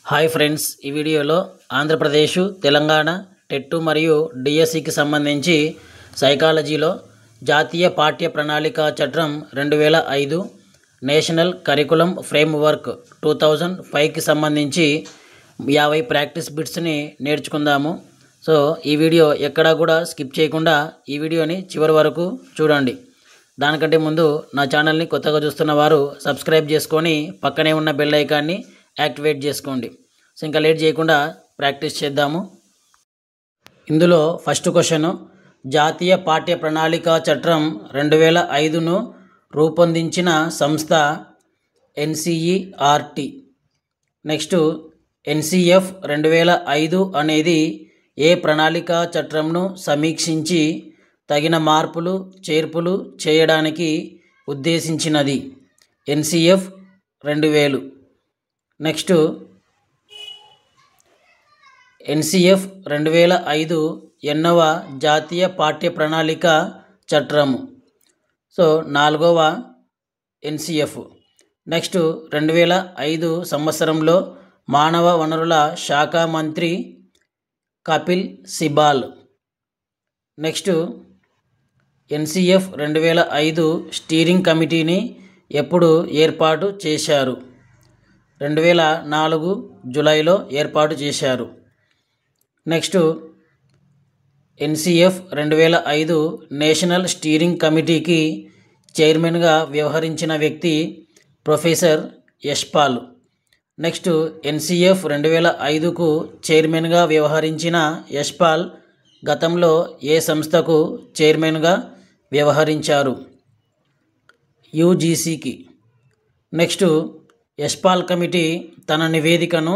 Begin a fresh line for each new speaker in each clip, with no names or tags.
Hi friends, ఈ వీడియోలో Andhra Pradesh, Telangana TET మరియు డిఎస్సికి సంబంధించి సైకాలజీలో జాతీయ పాఠ్య ప్రణాళిక చట్టం 2005 నేషనల్ కరికులం ఫ్రేమ్వర్క్ 2005కి సంబంధించి 50 ప్రాక్టీస్ బిట్స్ని నేర్చుకుందాము. సో ఈ వీడియో ఎక్కడా కూడా స్కిప్ చేయకుండా ఈ వీడియోని చివరి వరకు చూడండి. దానికంటే ముందు నా ఛానల్ని కొత్తగా చూస్తున్న వారు సబ్స్క్రైబ్ చేసుకొని పక్కనే ఉన్న బెల్ ఐకాన్ని యాక్టివేట్ చేసుకోండి. సో ఇంకా లేట్ చేయకుండా ప్రాక్టీస్ చేద్దాము. ఇందులో ఫస్ట్ క్వశ్చన్, జాతీయ పాఠ్య ప్రణాళిక చట్టం 2005ను రూపొందించిన సంస్థ ఎన్సిఈఆర్టీ. నెక్స్ట్, ఎన్సిఎఫ్ 2005 అనేది ఏ ప్రణాళిక చట్టంను సమీక్షించి తగిన మార్పులు చేర్పులు చేయడానికి ఉద్దేశించినది? ఎన్సిఎఫ్ 2000. నెక్స్ట్, ఎన్సిఎఫ్ 2005 ఎన్నవ జాతీయ పాఠ్య ప్రణాళిక చట్టము? సో 4వ ఎన్సిఎఫ్. నెక్స్ట్, 2005 సంవత్సరంలో మానవ వనరుల శాఖ మంత్రి Kapil Sibal. Next, NCF 2005 steering కమిటీని ఎప్పుడు ఏర్పాటు చేశారు? 2004 జూలైలో ఏర్పాటు చేశారు. నెక్స్ట్, ఎన్సిఎఫ్ 2005 నేషనల్ స్టీరింగ్ కమిటీకి చైర్మన్గా వ్యవహరించిన వ్యక్తి ప్రొఫెసర్ యశ్పాల్. నెక్స్ట్, ఎన్సిఎఫ్ 2005కు చైర్మన్గా వ్యవహరించిన యశ్పాల్ గతంలో ఏ సంస్థకు చైర్మన్గా వ్యవహరించారు? యూజీసీకి. నెక్స్ట్, యశ్పాల్ కమిటీ తన నివేదికను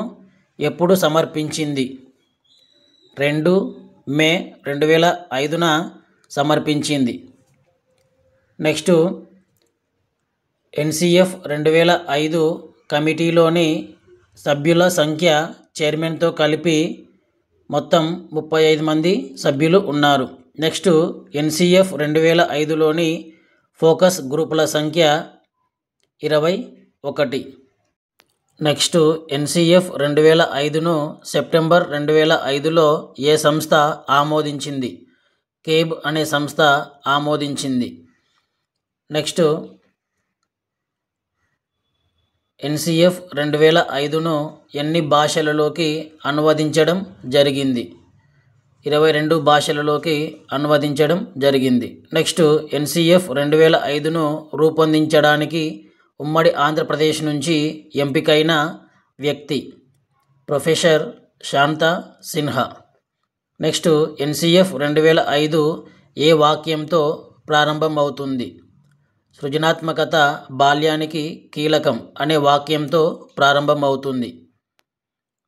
ఎప్పుడు సమర్పించింది? 2 మే 2005న సమర్పించింది. నెక్స్ట్, ఎన్సిఎఫ్ 2005 కమిటీలోని సభ్యుల సంఖ్య చైర్మన్తో కలిపి మొత్తం 35 మంది సభ్యులు ఉన్నారు. నెక్స్ట్, ఎన్సిఎఫ్ 2005లోని ఫోకస్ గ్రూపుల సంఖ్య 21. నెక్స్ట్, ఎన్సిఎఫ్ 2005ను సెప్టెంబర్ 2005లో ఏ సంస్థ ఆమోదించింది? కేబ్ అనే సంస్థ ఆమోదించింది. నెక్స్ట్, ఎన్సిఎఫ్ 2005ను ఎన్ని భాషలలోకి అనువదించడం జరిగింది? 22 భాషలలోకి అనువదించడం జరిగింది. నెక్స్ట్, ఎన్సిఎఫ్ 2005ను రూపొందించడానికి ఉమ్మడి ఆంధ్రప్రదేశ్ నుంచి ఎంపికైన వ్యక్తి professor Shanta Sinha. Next, NCF 2005 ఏ వాక్యంతో ప్రారంభమవుతుంది? సృజనాత్మకత బాల్యానికి కీలకం అనే వాక్యంతో ప్రారంభమవుతుంది.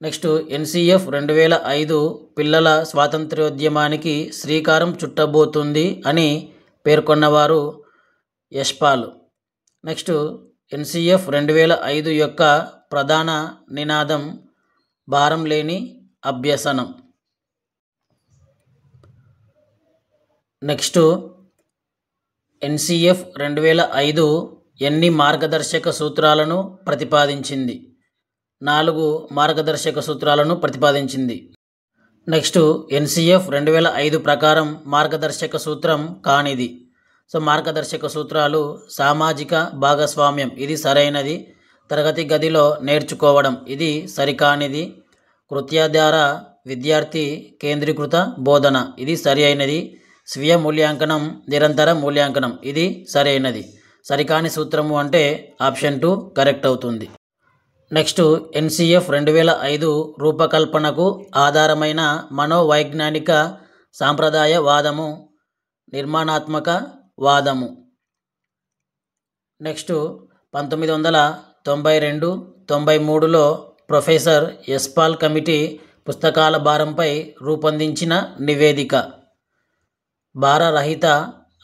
నెక్స్ట్, ఎన్సిఎఫ్ 2005 పిల్లల స్వాతంత్ర్యోద్యమానికి శ్రీకారం చుట్టబోతుంది అని పేర్కొన్నవారు యశ్పాల్. నెక్స్ట్, ఎన్సిఎఫ్ 2005 యొక్క ప్రధాన నినాదం భారం లేని అభ్యసనం. నెక్స్ట్, ఎన్సిఎఫ్ 2005 ఎన్ని మార్గదర్శక సూత్రాలను ప్రతిపాదించింది? 4 మార్గదర్శక సూత్రాలను ప్రతిపాదించింది. నెక్స్ట్, ఎన్సిఎఫ్ 2005 ప్రకారం మార్గదర్శక సూత్రం కానిది. సో మార్గదర్శక సూత్రాలు: సామాజిక భాగస్వామ్యం, ఇది సరైనది. తరగతి గదిలో నేర్చుకోవడం, ఇది సరికానిది. కృత్యాధార విద్యార్థి కేంద్రీకృత బోధన, ఇది సరి అయినది. స్వీయ మూల్యాంకనం, నిరంతర మూల్యాంకనం, ఇది సరైనది. సరికాని సూత్రము అంటే ఆప్షన్ 2 కరెక్ట్ అవుతుంది. నెక్స్ట్, ఎన్సిఎఫ్ 2005 రూపకల్పనకు ఆధారమైన మనోవైజ్ఞానిక సాంప్రదాయ వాదము నిర్మాణాత్మక వాదము. నెక్స్ట్, 1992-93లో ప్రొఫెసర్ యశ్పాల్ కమిటీ పుస్తకాల భారంపై రూపొందించిన నివేదిక భారరహిత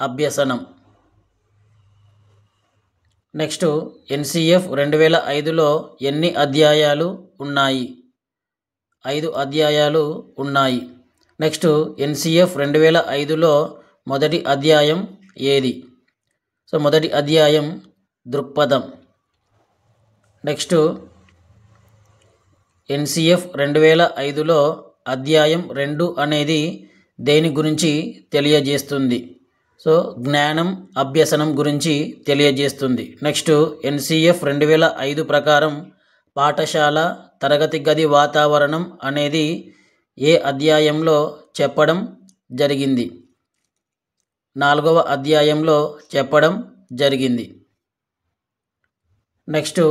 అభ్యసనం. నెక్స్ట్, ఎన్సిఎఫ్ 2005లో ఎన్ని అధ్యాయాలు ఉన్నాయి? 5 అధ్యాయాలు ఉన్నాయి. నెక్స్ట్, ఎన్సిఎఫ్ 2005లో మొదటి అధ్యాయం ఏది? సో మొదటి అధ్యాయం దృక్పథం. నెక్స్ట్ ఎన్సిఎఫ్ 2005లో అధ్యాయం 2 అనేది దేని గురించి తెలియజేస్తుంది? సో జ్ఞానం అభ్యసనం గురించి తెలియజేస్తుంది. నెక్స్ట్ ఎన్సిఎఫ్ 2005 ప్రకారం పాఠశాల తరగతి గది వాతావరణం అనేది ఏ అధ్యాయంలో చెప్పడం జరిగింది? 4వ అధ్యాయంలో చెప్పడం జరిగింది. నెక్స్ట్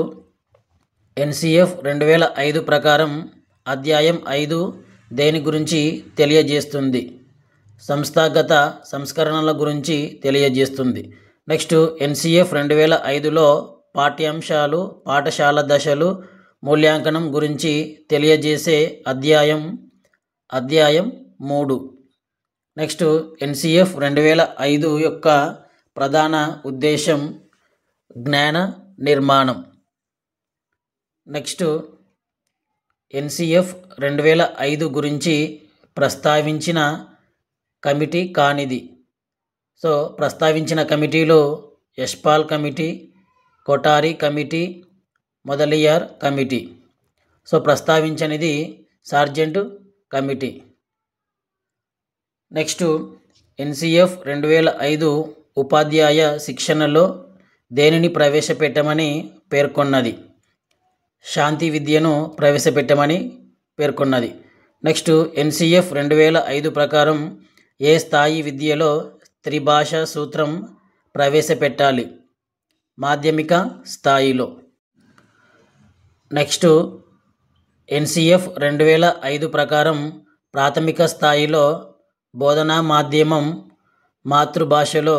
ఎన్సిఎఫ్ 2005 ప్రకారం అధ్యాయం 5 దేని గురించి తెలియజేస్తుంది? సంస్థాగత సంస్కరణల గురించి తెలియజేస్తుంది. నెక్స్ట్ ఎన్సిఎఫ్ 2005లో పాఠ్యాంశాలు పాఠశాల దశలు మూల్యాంకనం గురించి తెలియజేసే అధ్యాయం 3. నెక్స్ట్ ఎన్సిఎఫ్ 2005 యొక్క ప్రధాన ఉద్దేశం జ్ఞాన నిర్మాణం. నెక్స్ట్ ఎన్సిఎఫ్ 2005 గురించి ప్రస్తావించిన కమిటీ కానిది. సో ప్రస్తావించిన కమిటీలో Yashpal committee, Kothari committee, Mudaliar committee. So ప్రస్తావించనిది సార్జెంట్ కమిటీ. నెక్స్ట్ ఎన్సిఎఫ్ 2005 ఉపాధ్యాయ శిక్షణలో దేనిని ప్రవేశపెట్టమని పేర్కొన్నది? శాంతి విద్యను ప్రవేశపెట్టమని పేర్కొన్నది. నెక్స్ట్ ఎన్సిఎఫ్ 2005 ప్రకారం ఏ స్థాయి విద్యలో త్రిభాషా సూత్రం ప్రవేశపెట్టాలి? మాధ్యమిక స్థాయిలో. నెక్స్ట్ ఎన్సిఎఫ్ 2005 ప్రకారం ప్రాథమిక స్థాయిలో బోధనా మాధ్యమం మాతృభాషలో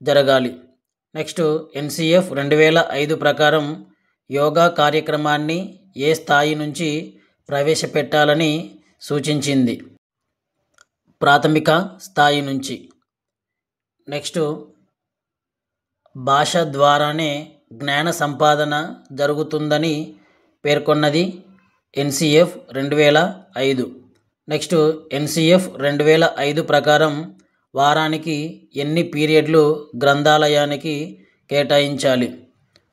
జరగాలి. నెక్స్ట్ ఎన్సిఎఫ్ 2005 ప్రకారం యోగా కార్యక్రమాన్ని ఏ స్థాయి నుంచి ప్రవేశపెట్టాలని సూచించింది? ప్రాథమిక స్థాయి నుంచి. నెక్స్ట్ భాష ద్వారానే జ్ఞాన సంపాదన జరుగుతుందని పేర్కొన్నది ఎన్సిఎఫ్ 2005. నెక్స్ట్ ఎన్సిఎఫ్ 2005 ప్రకారం వారానికి ఎన్ని పీరియడ్లు గ్రంథాలయానికి కేటాయించాలి?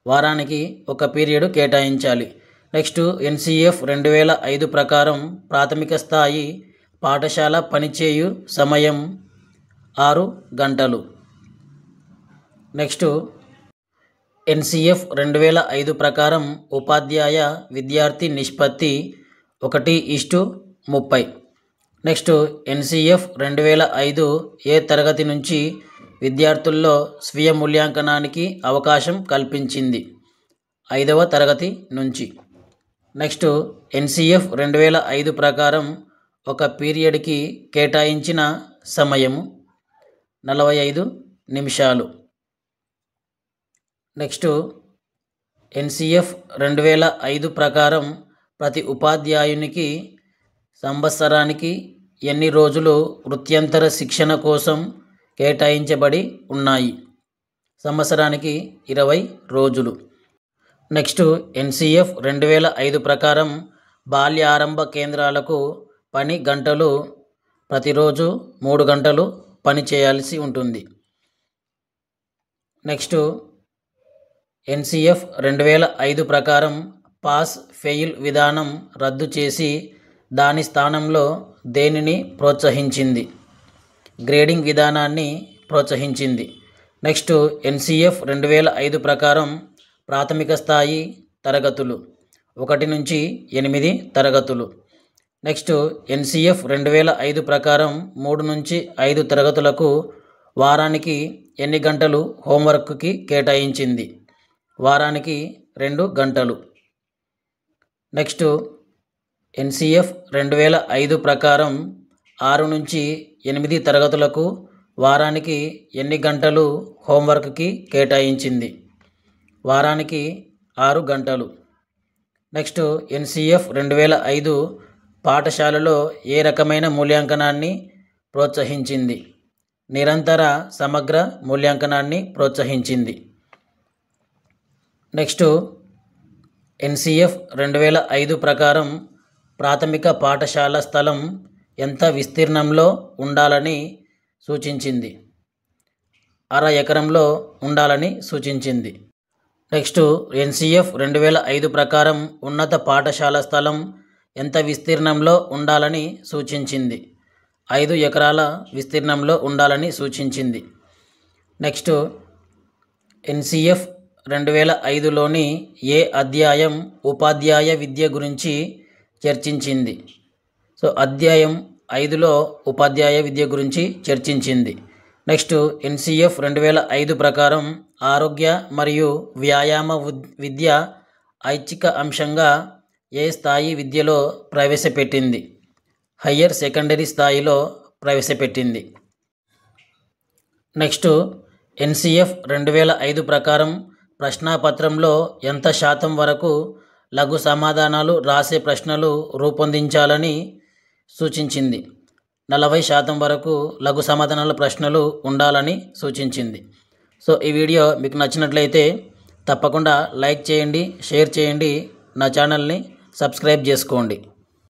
వారానికి 1 పీరియడ్ కేటాయించాలి. నెక్స్ట్ ఎన్సిఎఫ్ 2005 ప్రకారం ప్రాథమిక స్థాయి పాఠశాల పనిచేయు సమయం 6 గంటలు. నెక్స్ట్ ఎన్సిఎఫ్ 2005 ప్రకారం ఉపాధ్యాయ విద్యార్థి నిష్పత్తి 1:30. నెక్స్ట్ ఎన్సిఎఫ్ 2005 ఏ తరగతి నుంచి విద్యార్థుల్లో స్వీయ మూల్యాంకనానికి అవకాశం కల్పించింది? 5వ తరగతి నుంచి. నెక్స్ట్ ఎన్సిఎఫ్ 2005 ప్రకారం 1 పీరియడ్కి కేటాయించిన సమయము 45 నిమిషాలు. నెక్స్ట్ ఎన్సిఎఫ్ 2005 ప్రకారం ప్రతి ఉపాధ్యాయునికి సంవత్సరానికి ఎన్ని రోజులు వృత్యంతర శిక్షణ కోసం కేటాయించబడి ఉన్నాయి? సంవత్సరానికి 20 రోజులు. నెక్స్ట్ ఎన్సిఎఫ్ 2005 ప్రకారం బాల్య ఆరంభ కేంద్రాలకు పని గంటలు ప్రతిరోజు 3 గంటలు పని చేయాల్సి ఉంటుంది. నెక్స్ట్ ఎన్సిఎఫ్ 2005 ప్రకారం పాస్ ఫెయిల్ విధానం రద్దు చేసి దాని స్థానంలో దేనిని ప్రోత్సహించింది? గ్రేడింగ్ విధానాన్ని ప్రోత్సహించింది. నెక్స్ట్ ఎన్సిఎఫ్ 2005 ప్రకారం ప్రాథమిక స్థాయి తరగతులు 1 నుంచి 8 తరగతులు. నెక్స్ట్ ఎన్సిఎఫ్ 2005 ప్రకారం 3 నుంచి 5 తరగతులకు వారానికి ఎన్ని గంటలు హోంవర్క్కి కేటాయించింది? వారానికి 2 గంటలు. నెక్స్ట్ ఎన్సిఎఫ్ 2005 ప్రకారం 6 నుంచి 8 తరగతులకు వారానికి ఎన్ని గంటలు హోంవర్క్కి కేటాయించింది? వారానికి 6 గంటలు. నెక్స్ట్ ఎన్సిఎఫ్ 2005 పాఠశాలలో ఏ రకమైన మూల్యాంకనాన్ని ప్రోత్సహించింది? నిరంతర సమగ్ర మూల్యాంకనాన్ని ప్రోత్సహించింది. నెక్స్ట్ ఎన్సిఎఫ్ 2005 ప్రకారం ప్రాథమిక పాఠశాల స్థలం ఎంత విస్తీర్ణంలో ఉండాలని సూచించింది? 1/2 ఎకరంలో ఉండాలని సూచించింది. నెక్స్ట్ ఎన్సిఎఫ్ 2005 ప్రకారం ఉన్నత పాఠశాల స్థలం ఎంత విస్తీర్ణంలో ఉండాలని సూచించింది? 5 ఎకరాల విస్తీర్ణంలో ఉండాలని సూచించింది. నెక్స్ట్ ఎన్సిఎఫ్ 2005లోని ఏ అధ్యాయం ఉపాధ్యాయ విద్య గురించి చర్చించింది? సో అధ్యాయం 5లో ఉపాధ్యాయ విద్య గురించి చర్చించింది. నెక్స్ట్ ఎన్సిఎఫ్ 2005 ప్రకారం ఆరోగ్య మరియు వ్యాయామ విద్య ఐచ్ఛిక అంశంగా ఏ స్థాయి విద్యలో ప్రవేశపెట్టింది? హయ్యర్ సెకండరీ స్థాయిలో ప్రవేశపెట్టింది. నెక్స్ట్ ఎన్సిఎఫ్ 2005 ప్రకారం ప్రశ్నాపత్రంలో ఎంత శాతం వరకు లఘు సమాధానాలు రాసే ప్రశ్నలు రూపొందించాలని సూచించింది? 40% వరకు లఘు సమాధానాల ప్రశ్నలు ఉండాలని సూచించింది. సో ఈ వీడియో మీకు నచ్చినట్లయితే తప్పకుండా లైక్ చేయండి, షేర్ చేయండి, నా ఛానల్ని సబ్స్క్రైబ్ చేసుకోండి.